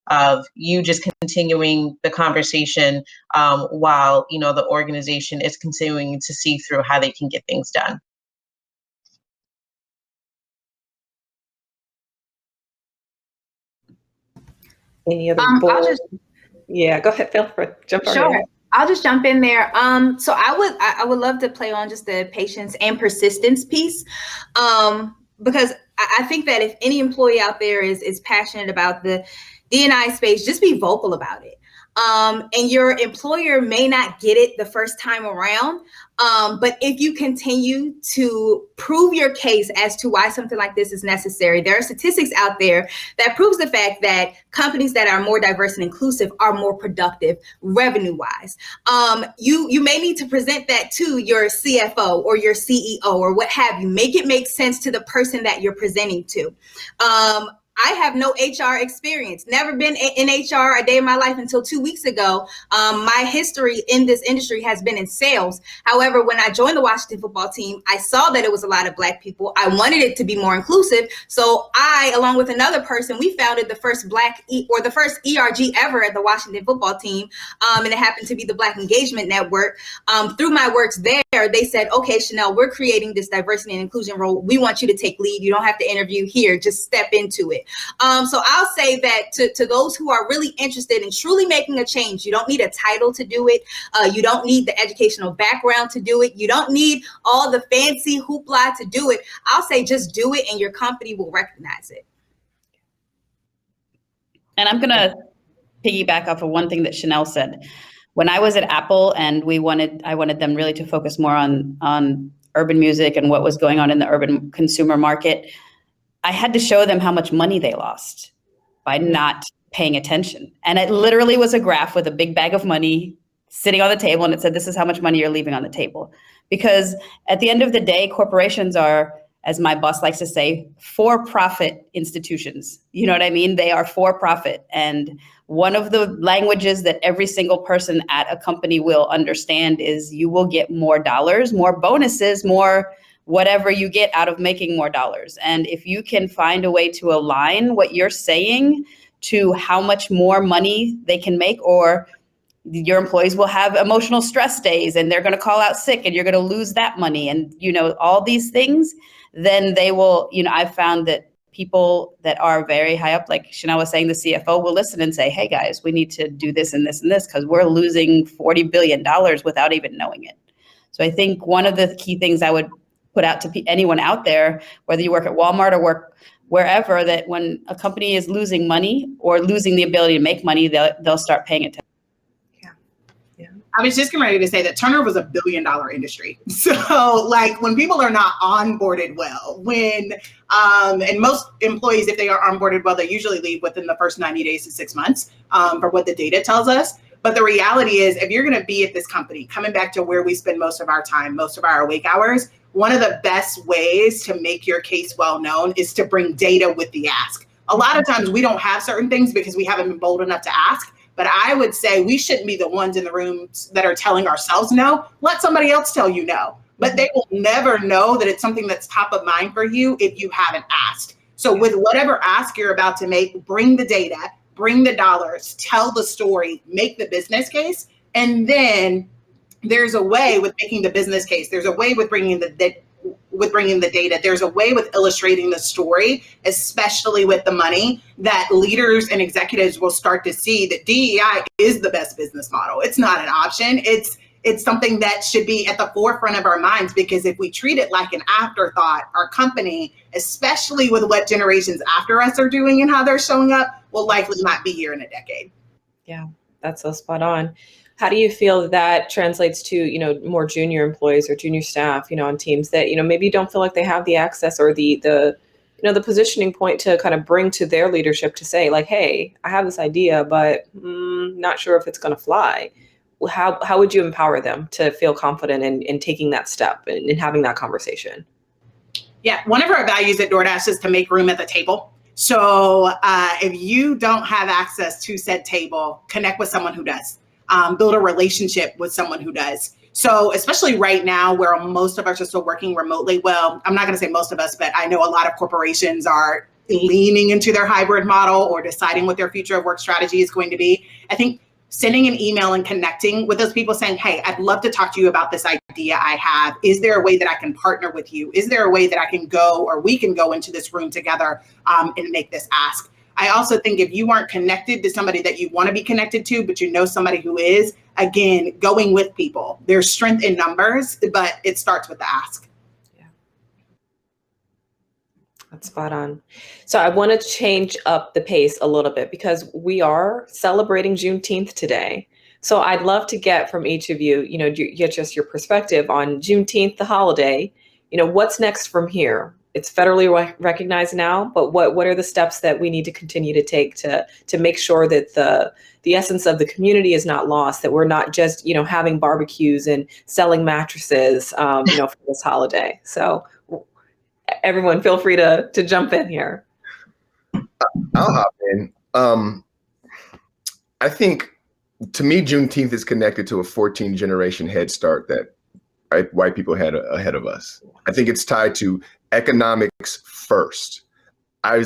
of you just continuing the conversation while the organization is continuing to see through how they can get things done. Any other bold? Yeah, go ahead, Phil. Jump right in. I'll just jump in there. So I would love to play on just the patience and persistence piece, because I think that if any employee out there is passionate about the D&I space, just be vocal about it. And your employer may not get it the first time around, but if you continue to prove your case as to why something like this is necessary, there are statistics out there that proves the fact that companies that are more diverse and inclusive are more productive revenue-wise. You may need to present that to your CFO or your CEO or what have you. Make it make sense to the person that you're presenting to. I have no HR experience, never been in HR a day in my life until 2 weeks ago. My history in this industry has been in sales. However, when I joined the Washington football team, I saw that it was a lot of Black people. I wanted it to be more inclusive. So I, along with another person, we founded the first the first ERG ever at the Washington football team. And it happened to be the Black Engagement Network. Through my works there, they said, okay, Chanel, we're creating this diversity and inclusion role. We want you to take lead. You don't have to interview here. Just step into it. So I'll say that to those who are really interested in truly making a change, you don't need a title to do it. You don't need the educational background to do it. You don't need all the fancy hoopla to do it. I'll say just do it and your company will recognize it. And I'm going to piggyback off of one thing that Chanel said. When I was at Apple and I wanted them really to focus more on urban music and what was going on in the urban consumer market, I had to show them how much money they lost by not paying attention. And it literally was a graph with a big bag of money sitting on the table, and it said, this is how much money you're leaving on the table. Because at the end of the day, corporations are, as my boss likes to say, for-profit institutions. You know what I mean? They are for-profit. And one of the languages that every single person at a company will understand is you will get more dollars, more bonuses, more whatever you get out of making more dollars. And if you can find a way to align what you're saying to how much more money they can make, or your employees will have emotional stress days and they're going to call out sick and you're going to lose that money and, all these things, then they will, I've found that people that are very high up, like Chanel was saying, the CFO will listen and say, hey guys, we need to do this and this and this because we're losing $40 billion without even knowing it. So I think one of the key things I would put out to anyone out there, whether you work at Walmart or work wherever, that when a company is losing money or losing the ability to make money, they'll start paying attention. Yeah. I was just getting ready to say that Turner was $1 billion industry. So when people are not onboarded well, and most employees, if they are onboarded well, they usually leave within the first 90 days to 6 months, for what the data tells us. But the reality is, if you're going to be at this company, coming back to where we spend most of our time, most of our awake hours, one of the best ways to make your case well known is to bring data with the ask. A lot of times we don't have certain things because we haven't been bold enough to ask. But I would say we shouldn't be the ones in the rooms that are telling ourselves no. Let somebody else tell you no. But they will never know that it's something that's top of mind for you if you haven't asked. So with whatever ask you're about to make, bring the data, bring the dollars, tell the story, make the business case, and then there's a way with making the business case. There's a way with bringing the data. There's a way with illustrating the story, especially with the money, that leaders and executives will start to see that DEI is the best business model. It's not an option. It's something that should be at the forefront of our minds, because if we treat it like an afterthought, our company, especially with what generations after us are doing and how they're showing up, will likely not be here in a decade. Yeah, that's so spot on. How do you feel that translates to, more junior employees or junior staff, on teams that, maybe don't feel like they have the access or the positioning point to kind of bring to their leadership to say like, hey, I have this idea, but not sure if it's going to fly. How would you empower them to feel confident in taking that step and having that conversation? Yeah, one of our values at DoorDash is to make room at the table. So if you don't have access to said table, connect with someone who does. Build a relationship with someone who does. So especially right now where most of us are still working remotely, well, I'm not going to say most of us, but I know a lot of corporations are leaning into their hybrid model or deciding what their future of work strategy is going to be. I think sending an email and connecting with those people saying, hey, I'd love to talk to you about this idea I have. Is there a way that I can partner with you? Is there a way that I can go or we can go into this room together and make this ask? I also think if you aren't connected to somebody that you want to be connected to, but you know somebody who is, again, going with people. There's strength in numbers, but it starts with the ask. Yeah. That's spot on. So I want to change up the pace a little bit because we are celebrating Juneteenth today. So I'd love to get from each of you, get just your perspective on Juneteenth, the holiday. What's next from here? It's federally recognized now, but what are the steps that we need to continue to take to make sure that the essence of the community is not lost, that we're not just, having barbecues and selling mattresses, for this holiday. So everyone feel free to jump in here. I'll hop in. I think to me, Juneteenth is connected to a 14 generation head start that white people had ahead of us. I think it's tied to economics first. I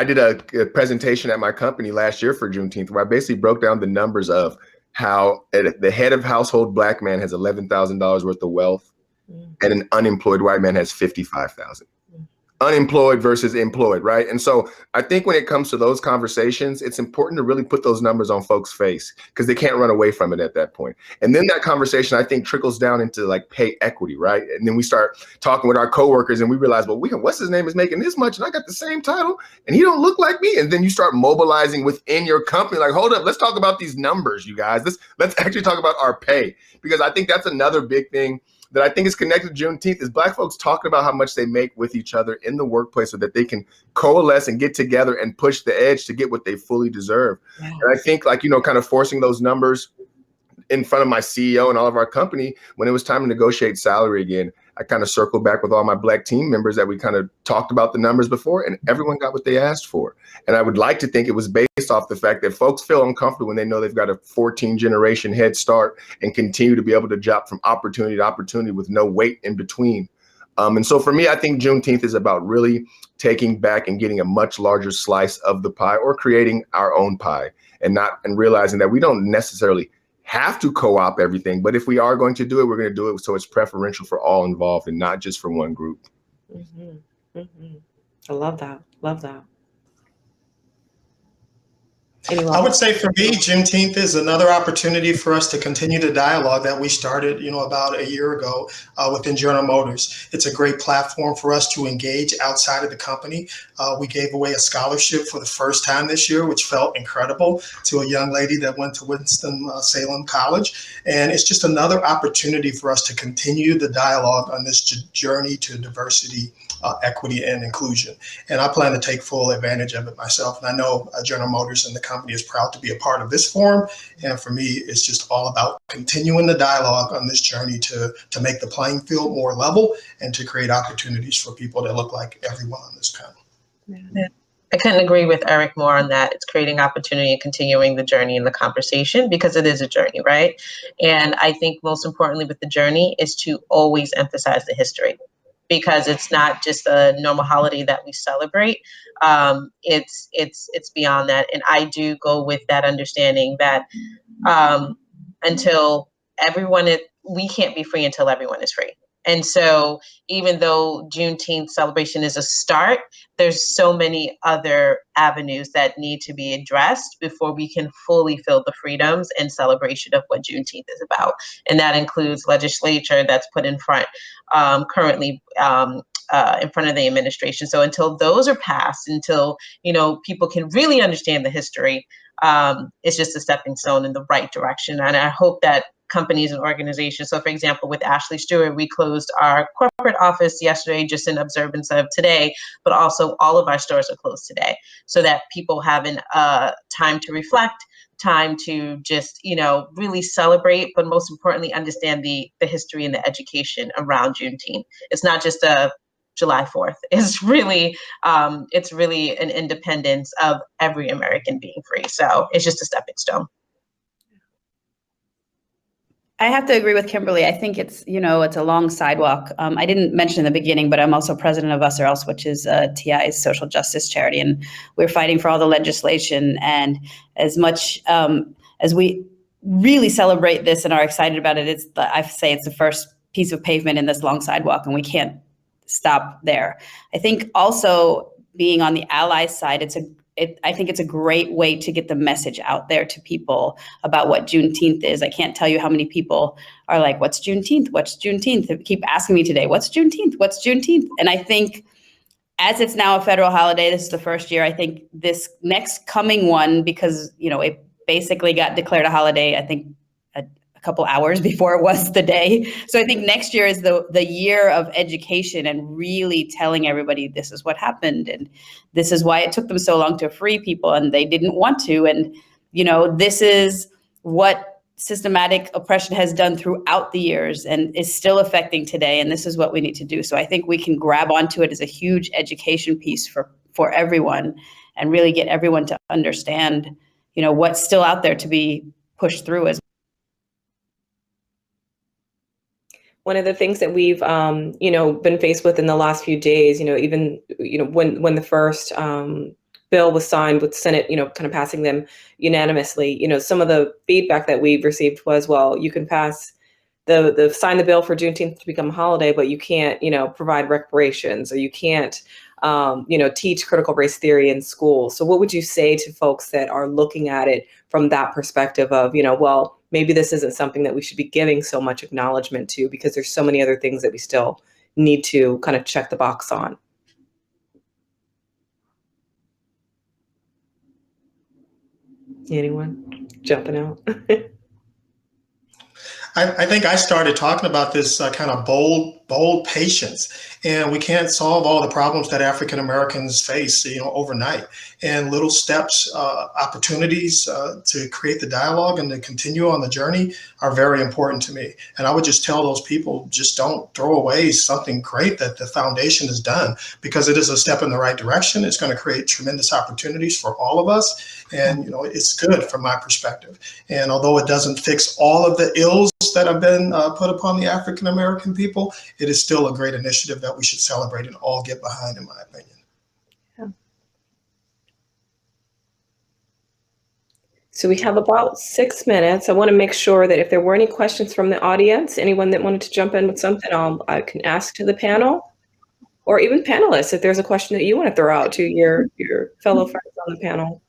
did a presentation at my company last year for Juneteenth where I basically broke down the numbers of how the head of household Black man has $11,000 worth of wealth and an unemployed white man has $55,000. Unemployed versus employed, right? And so I think when it comes to those conversations, it's important to really put those numbers on folks' face because they can't run away from it at that point. And then that conversation, I think, trickles down into like pay equity, right? And then we start talking with our coworkers and we realize, well, what's his name is making this much and I got the same title and he don't look like me. And then you start mobilizing within your company, like, hold up, let's talk about these numbers, you guys. Let's actually talk about our pay, because I think that's another big thing that I think is connected to Juneteenth is Black folks talking about how much they make with each other in the workplace so that they can coalesce and get together and push the edge to get what they fully deserve. Yeah. And I think kind of forcing those numbers in front of my CEO and all of our company, when it was time to negotiate salary again, I kind of circled back with all my Black team members that we kind of talked about the numbers before, and everyone got what they asked for. And I would like to think it was based off the fact that folks feel uncomfortable when they know they've got a 14 generation head start and continue to be able to jump from opportunity to opportunity with no wait in between. And so for me, I think Juneteenth is about really taking back and getting a much larger slice of the pie or creating our own pie and realizing that we don't necessarily have to co-op everything, but if we are going to do it, we're going to do it so it's preferential for all involved and not just for one group. Mm-hmm. Mm-hmm. I love that. Love that. I would say for me, Juneteenth is another opportunity for us to continue the dialogue that we started, about a year ago within General Motors. It's a great platform for us to engage outside of the company. We gave away a scholarship for the first time this year, which felt incredible, to a young lady that went to Winston-Salem College. And it's just another opportunity for us to continue the dialogue on this journey to diversity, equity, and inclusion. And I plan to take full advantage of it myself. And I know General Motors and the company is proud to be a part of this forum. And for me, it's just all about continuing the dialogue on this journey to make the playing field more level and to create opportunities for people that look like everyone on this panel. Yeah. I couldn't agree with Eric more on that. It's creating opportunity and continuing the journey and the conversation, because it is a journey, right? And I think most importantly with the journey is to always emphasize the history. because it's not just a normal holiday that we celebrate. It's beyond that. And I do go with that understanding that until we can't be free until everyone is free. And so even though Juneteenth celebration is a start, there's so many other avenues that need to be addressed before we can fully feel the freedoms and celebration of what Juneteenth is about. And that includes legislature that's put in front currently in front of the administration. So until those are passed, until people can really understand the history, it's just a stepping stone in the right direction. And I hope that companies and organizations. So for example, with Ashley Stewart, we closed our corporate office yesterday just in observance of today, but also all of our stores are closed today so that people have time to reflect, time to just, really celebrate, but most importantly, understand the history and the education around Juneteenth. It's not just a July 4th. It's really an independence of every American being free. So it's just a stepping stone. I have to agree with Kimberly. I think it's a long sidewalk. I didn't mention in the beginning, but I'm also president of Us or Else, which is TI's social justice charity. And we're fighting for all the legislation. And as much as we really celebrate this and are excited about it, I say it's the first piece of pavement in this long sidewalk, and we can't stop there. I think also being on the ally side, I think it's a great way to get the message out there to people about what Juneteenth is. I can't tell you how many people are like, what's Juneteenth? What's Juneteenth? They keep asking me today, what's Juneteenth? What's Juneteenth? And I think as it's now a federal holiday, this is the first year, I think this next coming one, because, it basically got declared a holiday, I think a couple hours before it was the day. So I think next year is the year of education and really telling everybody this is what happened. And this is why it took them so long to free people and they didn't want to. And, this is what systematic oppression has done throughout the years and is still affecting today. And this is what we need to do. So I think we can grab onto it as a huge education piece for everyone and really get everyone to understand, what's still out there to be pushed through as one of the things that we've, been faced with in the last few days, even, when the first bill was signed with Senate, kind of passing them unanimously, some of the feedback that we've received was, well, you can sign the bill for Juneteenth to become a holiday, but you can't, provide reparations, or you can't, teach critical race theory in school. So what would you say to folks that are looking at it from that perspective of, well, maybe this isn't something that we should be giving so much acknowledgement to because there's so many other things that we still need to kind of check the box on? Anyone jumping out? I think I started talking about this kind of bold patience, and we can't solve all the problems that African Americans face, overnight. And little steps, opportunities to create the dialogue and to continue on the journey are very important to me. And I would just tell those people, just don't throw away something great that the foundation has done, because it is a step in the right direction. It's going to create tremendous opportunities for all of us. And, it's good from my perspective. And although it doesn't fix all of the ills that have been put upon the African American people, it is still a great initiative that we should celebrate and all get behind, in my opinion. Yeah. So we have about 6 minutes. I want to make sure that if there were any questions from the audience, anyone that wanted to jump in with something, I can ask to the panel, or even panelists, if there's a question that you want to throw out to your fellow friends on the panel.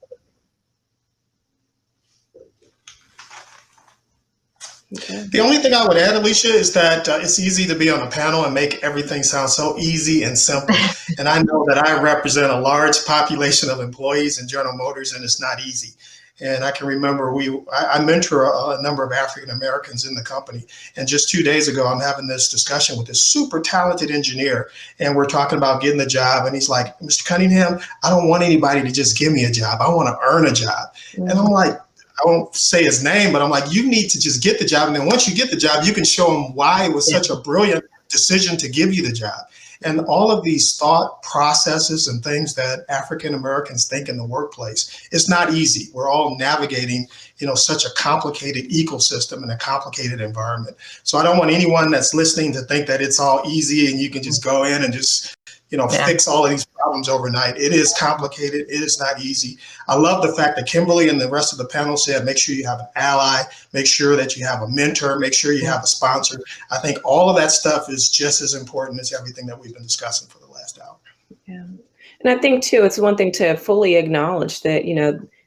Okay. The only thing I would add, Alicia, is that it's easy to be on a panel and make everything sound so easy and simple. And I know that I represent a large population of employees in General Motors, and it's not easy. And I can remember I mentor a number of African Americans in the company. And just 2 days ago, I'm having this discussion with this super talented engineer, and we're talking about getting the job. And he's like, Mr. Cunningham, I don't want anybody to just give me a job. I want to earn a job. Mm-hmm. And I'm like, I won't say his name, but I'm like, you need to just get the job. And then once you get the job, you can show him why it was such a brilliant decision to give you the job. And all of these thought processes and things that African Americans think in the workplace, it's not easy. We're all navigating, such a complicated ecosystem and a complicated environment. So I don't want anyone that's listening to think that it's all easy and you can just go in and just fix all of these problems overnight. It is complicated. It is not easy. I love the fact that Kimberly and the rest of the panel said, make sure you have an ally, make sure that you have a mentor, make sure you have a sponsor. I think all of that stuff is just as important as everything that we've been discussing for the last hour. Yeah. And I think too, it's one thing to fully acknowledge that,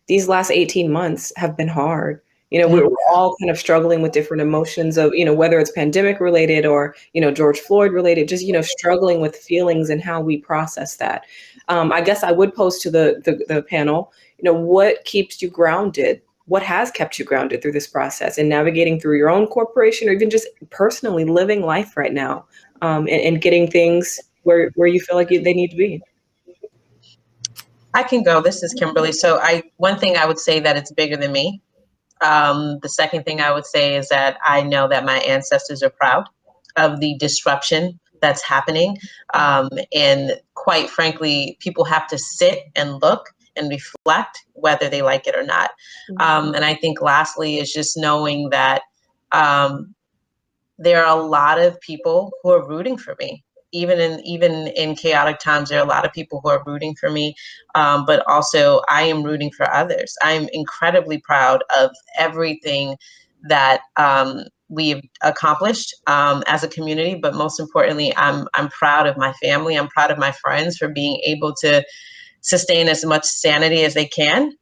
these last 18 months have been hard. We're all kind of struggling with different emotions of, whether it's pandemic related or, George Floyd related, just, struggling with feelings and how we process that. I guess I would pose to the panel, what keeps you grounded? What has kept you grounded through this process and navigating through your own corporation or even just personally living life right now and getting things where you feel like they need to be? I can go. This is Kimberly. So one thing I would say that it's bigger than me. The second thing I would say is that I know that my ancestors are proud of the disruption that's happening. And quite frankly, people have to sit and look and reflect whether they like it or not. And I think lastly is just knowing that there are a lot of people who are rooting for me. Even in chaotic times, there are a lot of people who are rooting for me, but also I am rooting for others. I'm incredibly proud of everything that we've accomplished as a community, but most importantly, I'm proud of my family. I'm proud of my friends for being able to sustain as much sanity as they can,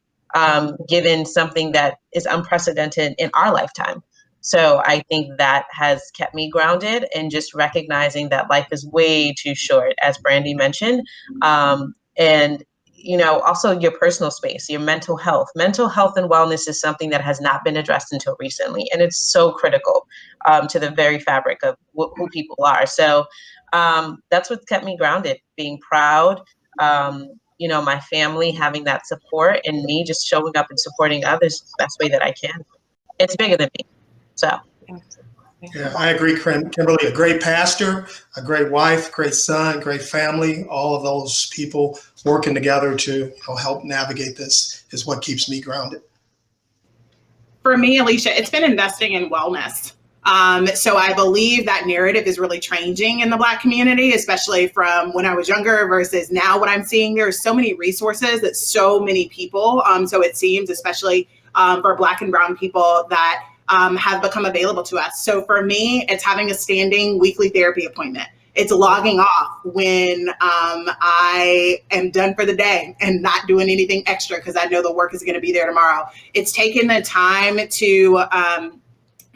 given something that is unprecedented in our lifetime. So I think that has kept me grounded and just recognizing that life is way too short, as Brandy mentioned. And, also your personal space, your mental health. Mental health and wellness is something that has not been addressed until recently. And it's so critical to the very fabric of who people are. So that's what kept me grounded, being proud, my family having that support and me just showing up and supporting others the best way that I can. It's bigger than me. So, yeah, I agree, Kimberly. A great pastor, a great wife, great son, great family. All of those people working together to help navigate this is what keeps me grounded. For me, Alicia, it's been investing in wellness. So I believe that narrative is really changing in the Black community, especially from when I was younger versus now what I'm seeing. There are so many resources that so many people, so it seems, especially for Black and Brown people, that have become available to us. So for me, it's having a standing weekly therapy appointment. It's logging off when I am done for the day and not doing anything extra because I know the work is going to be there tomorrow. It's taking the time to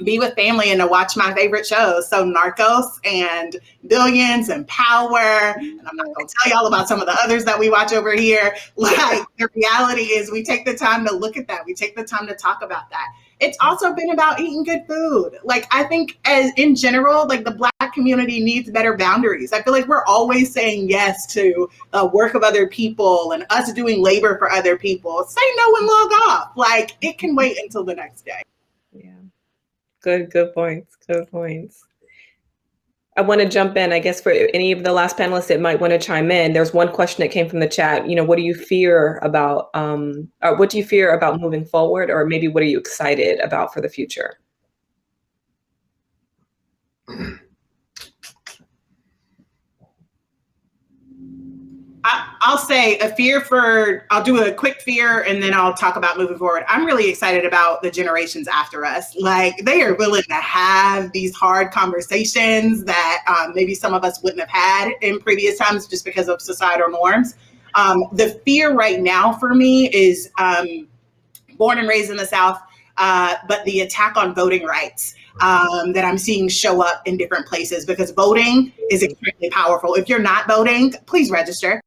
be with family and to watch my favorite shows. So Narcos and Billions and Power. And I'm not going to tell y'all about some of the others that we watch over here. Like, the reality is we take the time to look at that. We take the time to talk about that. It's also been about eating good food. Like, I think as in general, like, the Black community needs better boundaries. I feel like we're always saying yes to the work of other people and us doing labor for other people. Say no and log off. Like, it can wait until the next day. Yeah. Good points. Good points. I want to jump in, I guess, for any of the last panelists that might want to chime in. There's one question that came from the chat. What do you fear about, or what do you fear about moving forward? Or maybe what are you excited about for the future? I'll say I'll do a quick fear and then I'll talk about moving forward. I'm really excited about the generations after us. Like, they are willing to have these hard conversations that maybe some of us wouldn't have had in previous times just because of societal norms. The fear right now for me is born and raised in the South, but the attack on voting rights that I'm seeing show up in different places, because voting is extremely powerful. If you're not voting, please register.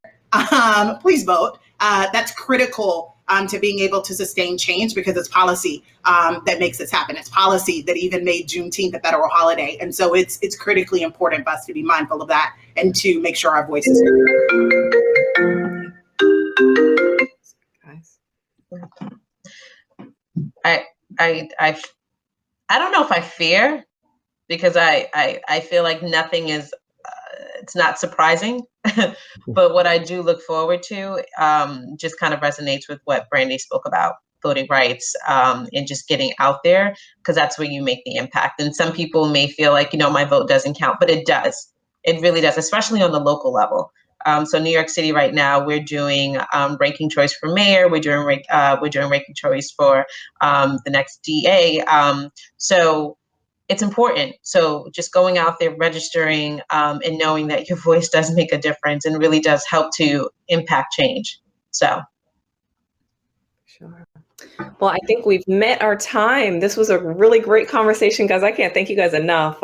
Please vote. That's critical to being able to sustain change, because it's policy that makes this happen. It's policy that even made Juneteenth a federal holiday. And so it's critically important for us to be mindful of that and to make sure our voices are heard. I don't know if I fear, because I feel like nothing is it's not surprising, but what I do look forward to just kind of resonates with what Brandy spoke about, voting rights, and just getting out there, because that's where you make the impact. And some people may feel like, my vote doesn't count, but it does. It really does, especially on the local level. So New York City right now, we're doing ranking choice for mayor. We're doing ranking choice for the next DA. So it's important. So just going out there, registering, and knowing that your voice does make a difference and really does help to impact change. So. Sure. Well, I think we've met our time. This was a really great conversation, guys. I can't thank you guys enough.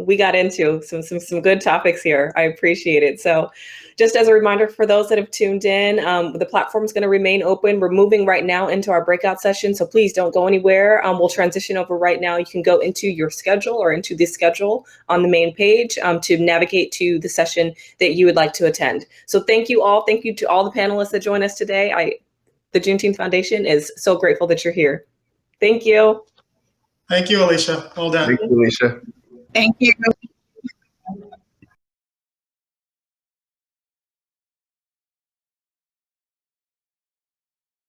We got into some good topics here. I appreciate it. So just as a reminder for those that have tuned in, the platform is going to remain open. We're moving right now into our breakout session, so please don't go anywhere. We'll transition over right now. You can go into your schedule or into the schedule on the main page to navigate to the session that you would like to attend. So thank you all. Thank you to all the panelists that joined us today. The Juneteenth Foundation is so grateful that you're here. Thank you. Thank you, Alicia. Well done. Thank you, Alicia. Thank you.